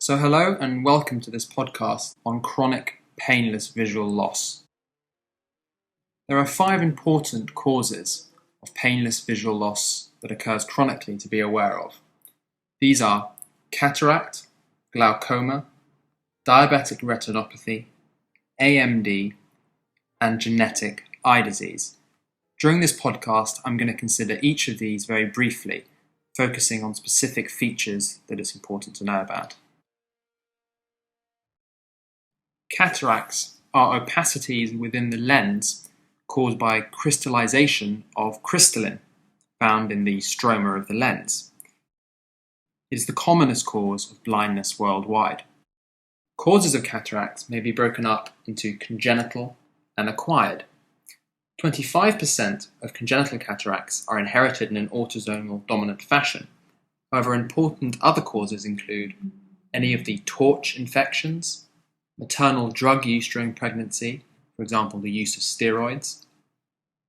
So hello and welcome to this podcast on chronic painless visual loss. There are 5 important causes of painless visual loss that occurs chronically to be aware of. These are cataract, glaucoma, diabetic retinopathy, AMD, and genetic eye disease. During this podcast, I'm going to consider each of these very briefly, focusing on specific features that it's important to know about. Cataracts are opacities within the lens caused by crystallization of crystalline found in the stroma of the lens. It is the commonest cause of blindness worldwide. Causes of cataracts may be broken up into congenital and acquired. 25% of congenital cataracts are inherited in an autosomal dominant fashion. However, important other causes include any of the torch infections, maternal drug use during pregnancy, for example, the use of steroids,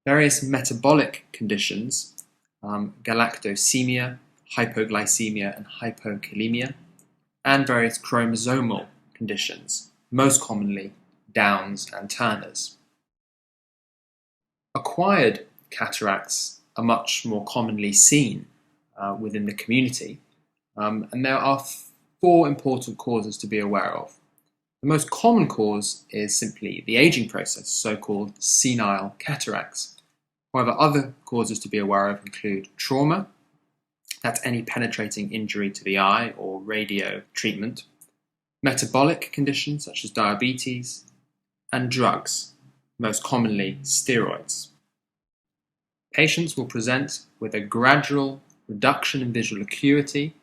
various metabolic conditions, galactosemia, hypoglycemia, and hypokalemia, and various chromosomal conditions, most commonly Downs and Turners. Acquired cataracts are much more commonly seen within the community, and there are 4 important causes to be aware of. The most common cause is simply the aging process, so-called senile cataracts. However, other causes to be aware of include trauma, that's any penetrating injury to the eye or radio treatment, metabolic conditions such as diabetes, and drugs, most commonly steroids. Patients will present with a gradual reduction in visual acuity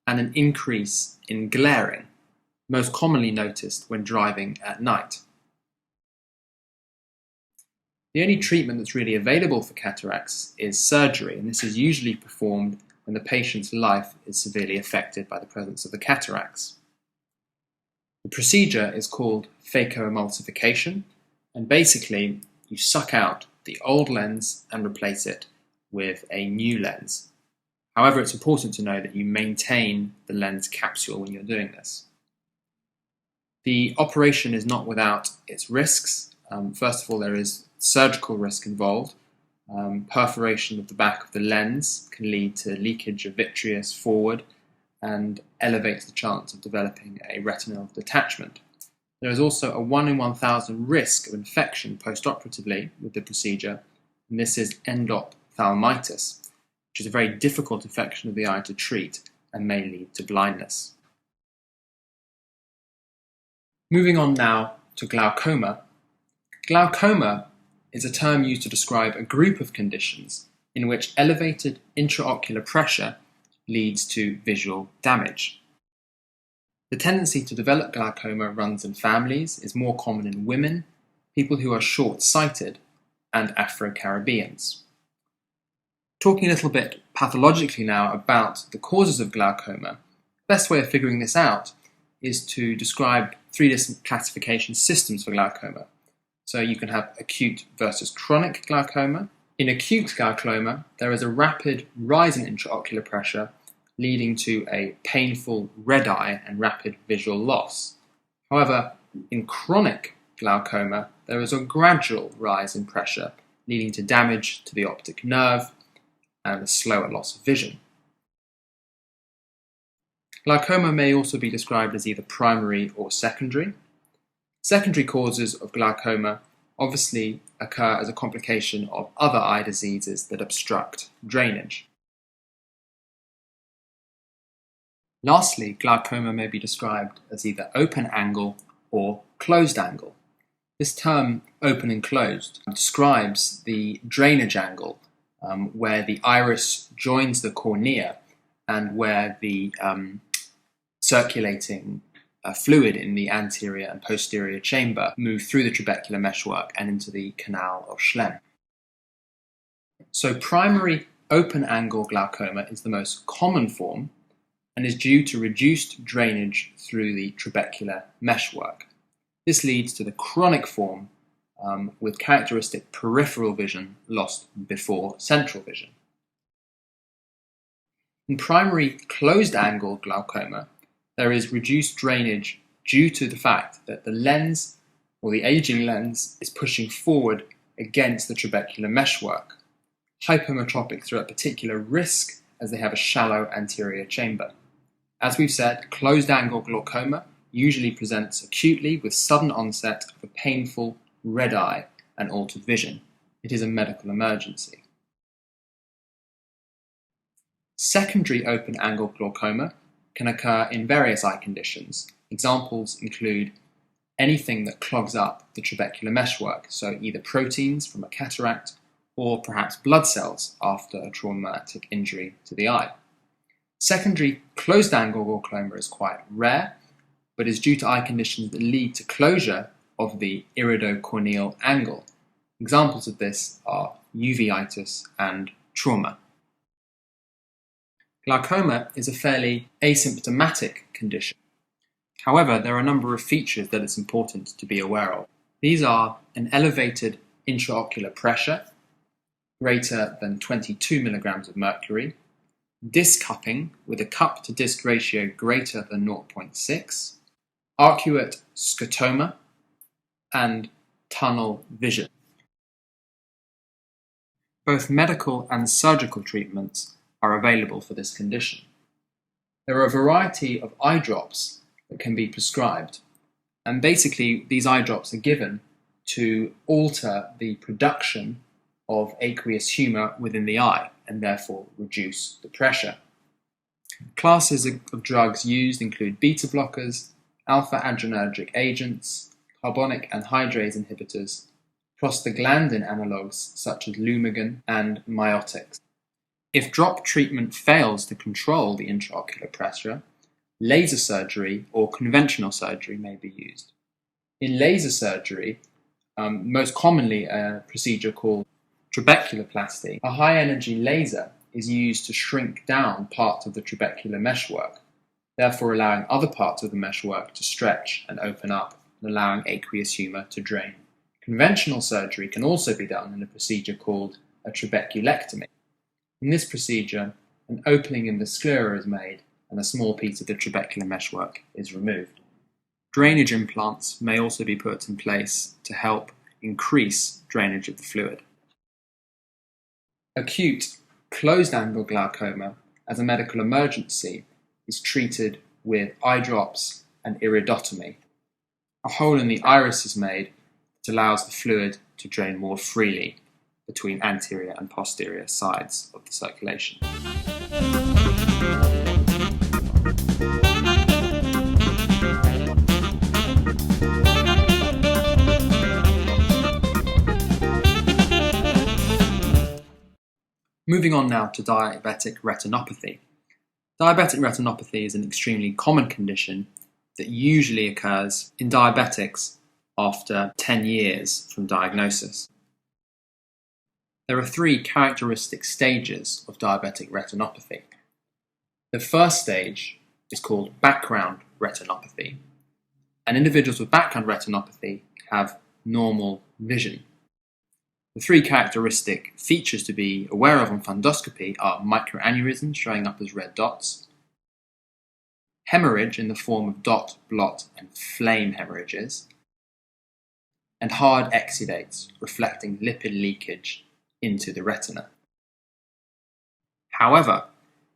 and an increase in glaring, most commonly noticed when driving at night. The only treatment that's really available for cataracts is surgery, and this is usually performed when the patient's life is severely affected by the presence of the cataracts. The procedure is called phacoemulsification, and basically you suck out the old lens and replace it with a new lens. However, it's important to know that you maintain the lens capsule when you're doing this. The operation is not without its risks. First of all, there is surgical risk involved. Perforation of the back of the lens can lead to leakage of vitreous forward and elevates the chance of developing a retinal detachment. There is also a 1 in 1,000 risk of infection postoperatively with the procedure, and this is endophthalmitis, which is a very difficult infection of the eye to treat and may lead to blindness. Moving on now to glaucoma. Glaucoma is a term used to describe a group of conditions in which elevated intraocular pressure leads to visual damage. The tendency to develop glaucoma runs in families, is more common in women, people who are short-sighted, and Afro-Caribbeans. Talking a little bit pathologically now about the causes of glaucoma, the best way of figuring this out is to describe 3 different classification systems for glaucoma. So you can have acute versus chronic glaucoma. In acute glaucoma, there is a rapid rise in intraocular pressure leading to a painful red eye and rapid visual loss. However, in chronic glaucoma, there is a gradual rise in pressure leading to damage to the optic nerve and a slower loss of vision. Glaucoma may also be described as either primary or secondary. Secondary causes of glaucoma obviously occur as a complication of other eye diseases that obstruct drainage. Lastly, glaucoma may be described as either open angle or closed angle. This term, open and closed, describes the drainage angle where the iris joins the cornea and where the circulating fluid in the anterior and posterior chamber move through the trabecular meshwork and into the canal of Schlemm. So primary open-angle glaucoma is the most common form and is due to reduced drainage through the trabecular meshwork. This leads to the chronic form with characteristic peripheral vision lost before central vision. In primary closed-angle glaucoma, There is reduced drainage due to the fact that the lens, or the aging lens, is pushing forward against the trabecular meshwork. Hypermetropic through a particular risk as they have a shallow anterior chamber. As we've said, closed-angle glaucoma usually presents acutely with sudden onset of a painful red eye and altered vision. It is a medical emergency. Secondary open-angle glaucoma can occur in various eye conditions. Examples include anything that clogs up the trabecular meshwork, so either proteins from a cataract or perhaps blood cells after a traumatic injury to the eye. Secondary closed-angle glaucoma is quite rare, but is due to eye conditions that lead to closure of the iridocorneal angle. Examples of this are uveitis and trauma. Glaucoma is a fairly asymptomatic condition. However, there are a number of features that it's important to be aware of. These are an elevated intraocular pressure, greater than 22 milligrams of mercury, disc cupping with a cup-to-disc ratio greater than 0.6, arcuate scotoma, and tunnel vision. Both medical and surgical treatments are available for this condition. There are a variety of eye drops that can be prescribed, and basically these eye drops are given to alter the production of aqueous humour within the eye and therefore reduce the pressure. Classes of drugs used include beta blockers, alpha adrenergic agents, carbonic anhydrase inhibitors, prostaglandin analogues such as Lumagen, and miotics. If drop treatment fails to control the intraocular pressure, laser surgery or conventional surgery may be used. In laser surgery, most commonly a procedure called trabeculoplasty, a high-energy laser is used to shrink down parts of the trabecular meshwork, therefore allowing other parts of the meshwork to stretch and open up and allowing aqueous humour to drain. Conventional surgery can also be done in a procedure called a trabeculectomy. In this procedure, an opening in the sclera is made and a small piece of the trabecular meshwork is removed. Drainage implants may also be put in place to help increase drainage of the fluid. Acute closed-angle glaucoma as a medical emergency is treated with eye drops and iridotomy. A hole in the iris is made that allows the fluid to drain more freely between anterior and posterior sides of the circulation. Moving on now to diabetic retinopathy. Diabetic retinopathy is an extremely common condition that usually occurs in diabetics after 10 years from diagnosis. There are 3 characteristic stages of diabetic retinopathy. The first stage is called background retinopathy, and individuals with background retinopathy have normal vision. The 3 characteristic features to be aware of on fundoscopy are microaneurysms showing up as red dots, hemorrhage in the form of dot, blot, and flame hemorrhages, and hard exudates reflecting lipid leakage into the retina. However,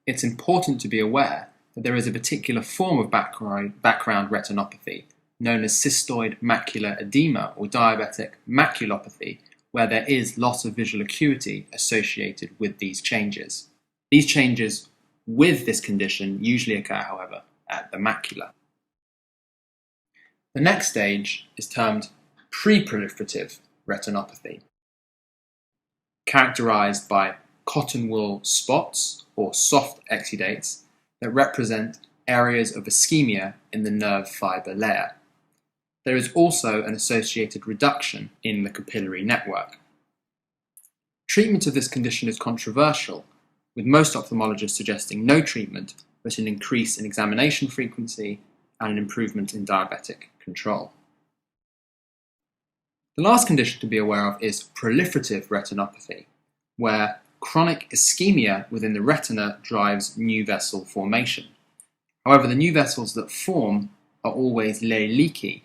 it's important to be aware that there is a particular form of background retinopathy known as cystoid macular edema or diabetic maculopathy, where there is loss of visual acuity associated with these changes. These changes with this condition usually occur, however, at the macula. The next stage is termed pre-proliferative retinopathy, characterized by cotton wool spots or soft exudates that represent areas of ischemia in the nerve fiber layer. There is also an associated reduction in the capillary network. Treatment of this condition is controversial, with most ophthalmologists suggesting no treatment, but an increase in examination frequency and an improvement in diabetic control. The last condition to be aware of is proliferative retinopathy, where chronic ischemia within the retina drives new vessel formation. However, the new vessels that form are always leaky.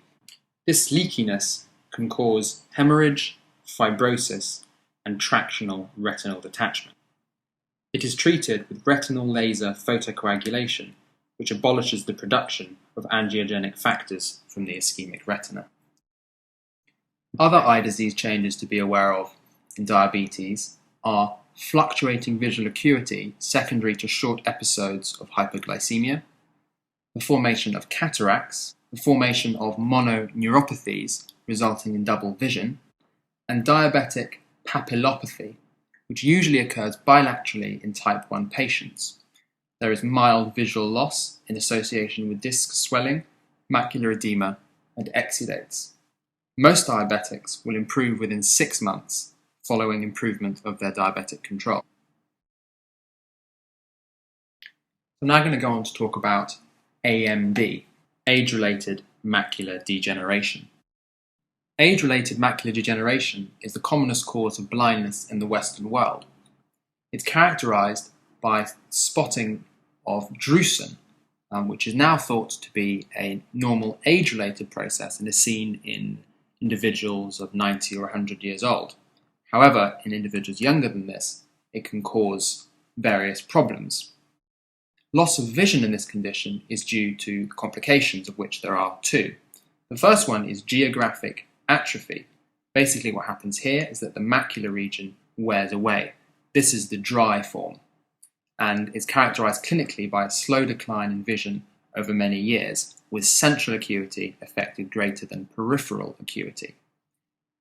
This leakiness can cause hemorrhage, fibrosis, and tractional retinal detachment. It is treated with retinal laser photocoagulation, which abolishes the production of angiogenic factors from the ischemic retina. Other eye disease changes to be aware of in diabetes are fluctuating visual acuity secondary to short episodes of hypoglycemia, the formation of cataracts, the formation of mononeuropathies resulting in double vision, and diabetic papillopathy, which usually occurs bilaterally in type 1 patients. There is mild visual loss in association with disc swelling, macular edema, and exudates. Most diabetics will improve within 6 months following improvement of their diabetic control. I'm now going to go on to talk about AMD, age-related macular degeneration. Age-related macular degeneration is the commonest cause of blindness in the Western world. It's characterized by spotting of drusen, which is now thought to be a normal age-related process and is seen in individuals of 90 or 100 years old. However, in individuals younger than this, it can cause various problems. Loss of vision in this condition is due to complications, of which there are two. The first one is geographic atrophy. Basically what happens here is that the macular region wears away. This is the dry form and is characterized clinically by a slow decline in vision over many years, with central acuity affected greater than peripheral acuity.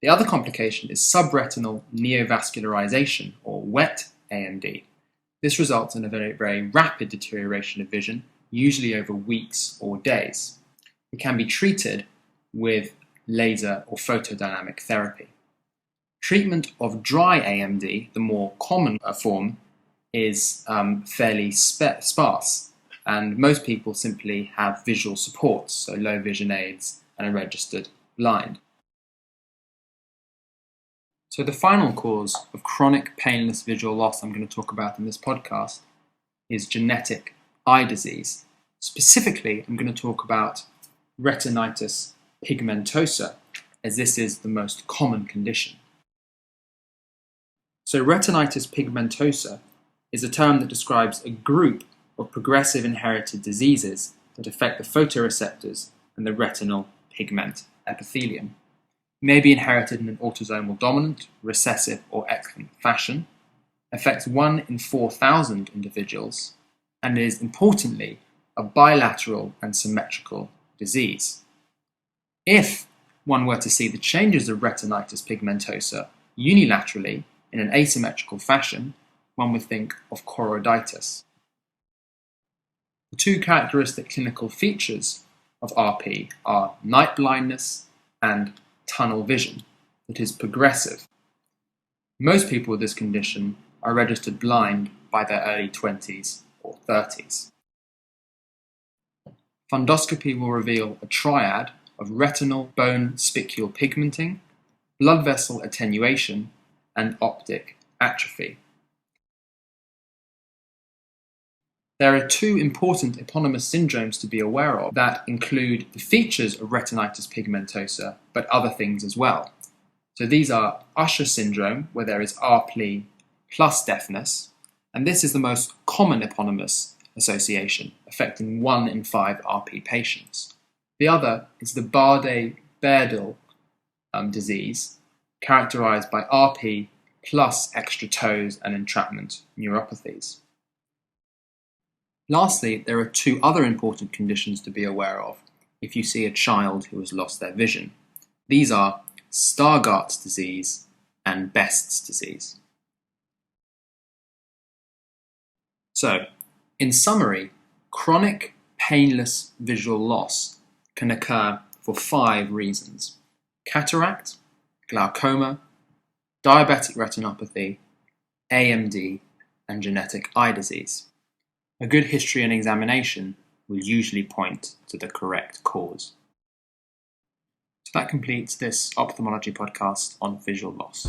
The other complication is subretinal neovascularization, or wet AMD. This results in a very, very rapid deterioration of vision, usually over weeks or days. It can be treated with laser or photodynamic therapy. Treatment of dry AMD, the more common form, is fairly sparse, and most people simply have visual supports, so low vision aids and are registered blind. So the final cause of chronic painless visual loss I'm going to talk about in this podcast is genetic eye disease. Specifically, I'm going to talk about retinitis pigmentosa, as this is the most common condition. So retinitis pigmentosa is a term that describes a group of progressive inherited diseases that affect the photoreceptors and the retinal pigment epithelium. It may be inherited in an autosomal dominant, recessive, or X-linked fashion, affects 1 in 4,000 individuals, and is importantly a bilateral and symmetrical disease. If one were to see the changes of retinitis pigmentosa unilaterally in an asymmetrical fashion, one would think of choroiditis. The two characteristic clinical features of RP are night blindness and tunnel vision that is progressive. Most people with this condition are registered blind by their early 20s or 30s. Fundoscopy will reveal a triad of retinal bone spicule pigmenting, blood vessel attenuation, and optic atrophy. There are two important eponymous syndromes to be aware of that include the features of retinitis pigmentosa, but other things as well. So these are Usher syndrome, where there is RP plus deafness, and this is the most common eponymous association, affecting 1 in 5 RP patients. The other is the Bardet-Biedl disease, characterized by RP plus extra toes and entrapment neuropathies. Lastly, there are two other important conditions to be aware of if you see a child who has lost their vision. These are Stargardt's disease and Best's disease. So, in summary, chronic painless visual loss can occur for 5 reasons: cataract, glaucoma, diabetic retinopathy, AMD, and genetic eye disease. A good history and examination will usually point to the correct cause. So that completes this ophthalmology podcast on visual loss.